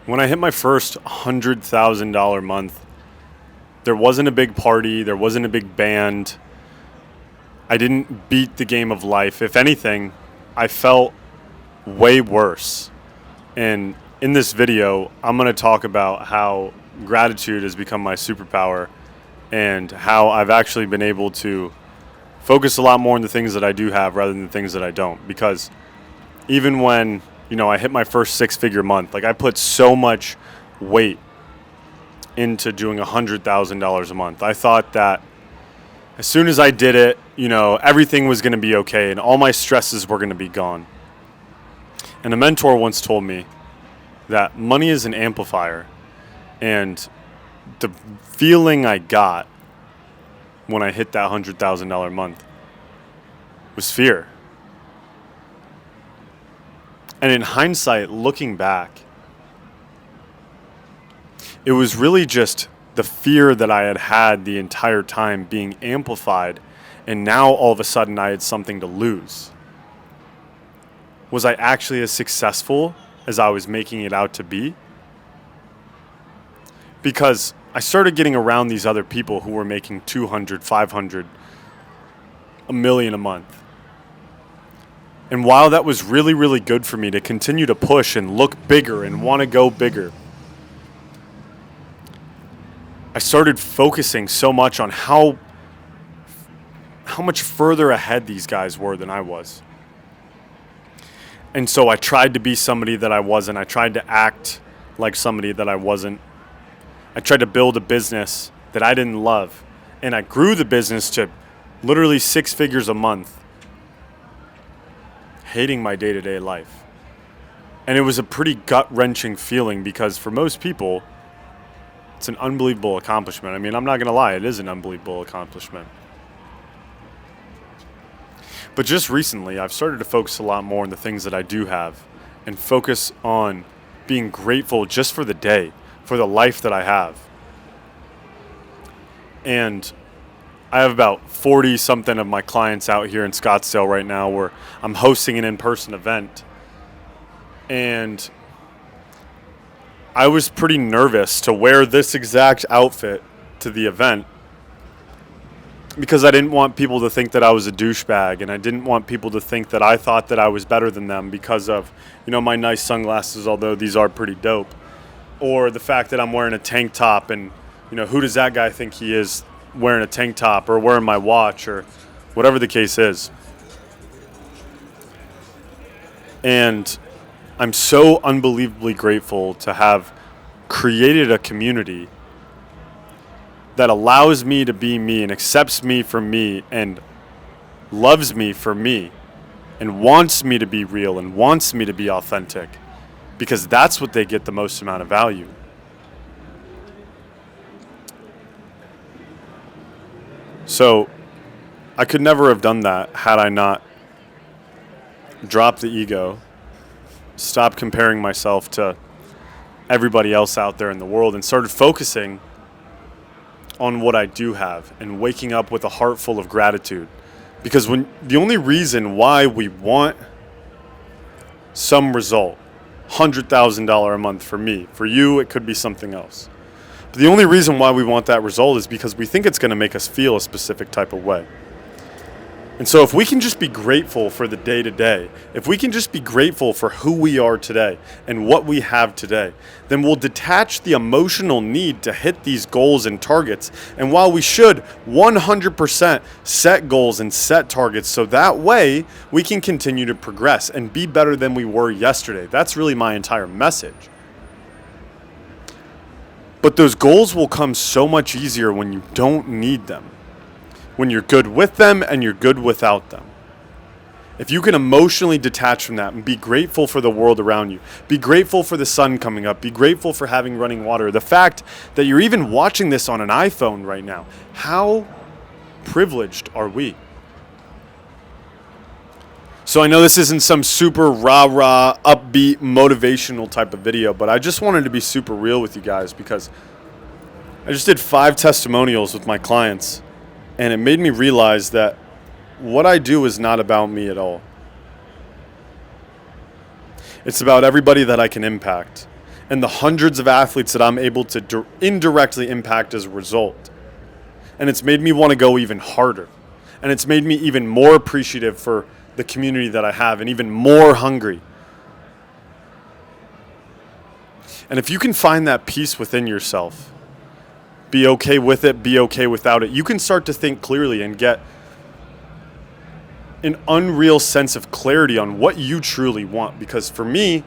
When I hit my first $100,000 month, there wasn't a big party, there wasn't a big band. I didn't beat the game of life. If anything, I felt way worse. And in this video, I'm going to talk about how gratitude has become my superpower and how I've actually been able to focus a lot more on the things that I do have rather than the things that I don't. Because even when, I hit my first six-figure month, I put so much weight into doing $100,000 a month. I thought that as soon as I did it, everything was going to be okay and all my stresses were going to be gone. And a mentor once told me that money is an amplifier, and the feeling I got when I hit that $100,000 month was fear. And in hindsight, looking back, it was really just the fear that I had had the entire time being amplified, and now all of a sudden I had something to lose. Was I actually as successful as I was making it out to be? Because I started getting around these other people who were making 200, 500, a million a month. And while that was really, really good for me to continue to push and look bigger and want to go bigger, I started focusing so much on how much further ahead these guys were than I was. And so I tried to be somebody that I wasn't. I tried to act like somebody that I wasn't. I tried to build a business that I didn't love. And I grew the business to literally 6 figures a month, hating my day-to-day life. And it was a pretty gut-wrenching feeling because for most people, it's an unbelievable accomplishment. I mean, I'm not going to lie, it is an unbelievable accomplishment. But just recently, I've started to focus a lot more on the things that I do have and focus on being grateful just for the day, for the life that I have. And I have about 40-something of my clients out here in Scottsdale right now where I'm hosting an in-person event. And I was pretty nervous to wear this exact outfit to the event because I didn't want people to think that I was a douchebag, and I didn't want people to think that I thought that I was better than them because of, my nice sunglasses, although these are pretty dope, or the fact that I'm wearing a tank top and, who does that guy think he is wearing a tank top or wearing my watch or whatever the case is. And I'm so unbelievably grateful to have created a community that allows me to be me and accepts me for me and loves me for me and wants me to be real and wants me to be authentic, because that's what they get the most amount of value. So I could never have done that had I not dropped the ego, stopped comparing myself to everybody else out there in the world, and started focusing on what I do have and waking up with a heart full of gratitude. Because the only reason why we want some result, $100,000 a month for me, for you it could be something else. But the only reason why we want that result is because we think it's going to make us feel a specific type of way. And so if we can just be grateful for the day-to-day, if we can just be grateful for who we are today and what we have today, then we'll detach the emotional need to hit these goals and targets. And while we should 100% set goals and set targets so that way we can continue to progress and be better than we were yesterday. That's really my entire message. But those goals will come so much easier when you don't need them. When you're good with them and you're good without them. If you can emotionally detach from that and be grateful for the world around you, be grateful for the sun coming up, be grateful for having running water, the fact that you're even watching this on an iPhone right now, how privileged are we? So I know this isn't some super rah-rah, upbeat, motivational type of video, but I just wanted to be super real with you guys because I just did 5 testimonials with my clients. And it made me realize that what I do is not about me at all. It's about everybody that I can impact. and the hundreds of athletes that I'm able to indirectly impact as a result. And it's made me want to go even harder. And it's made me even more appreciative for the community that I have and even more hungry. And if you can find that peace within yourself, be okay with it, be okay without it, you can start to think clearly and get an unreal sense of clarity on what you truly want. Because for me,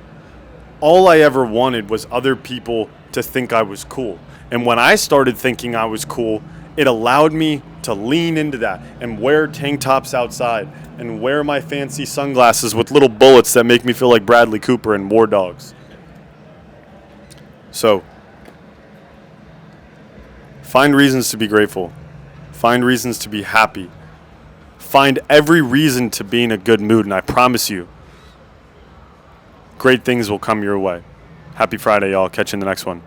all I ever wanted was other people to think I was cool. And when I started thinking I was cool, it allowed me to lean into that and wear tank tops outside and wear my fancy sunglasses with little bullets that make me feel like Bradley Cooper in War Dogs. So, find reasons to be grateful. Find reasons to be happy. Find every reason to be in a good mood, and I promise you, great things will come your way. Happy Friday, y'all. Catch you in the next one.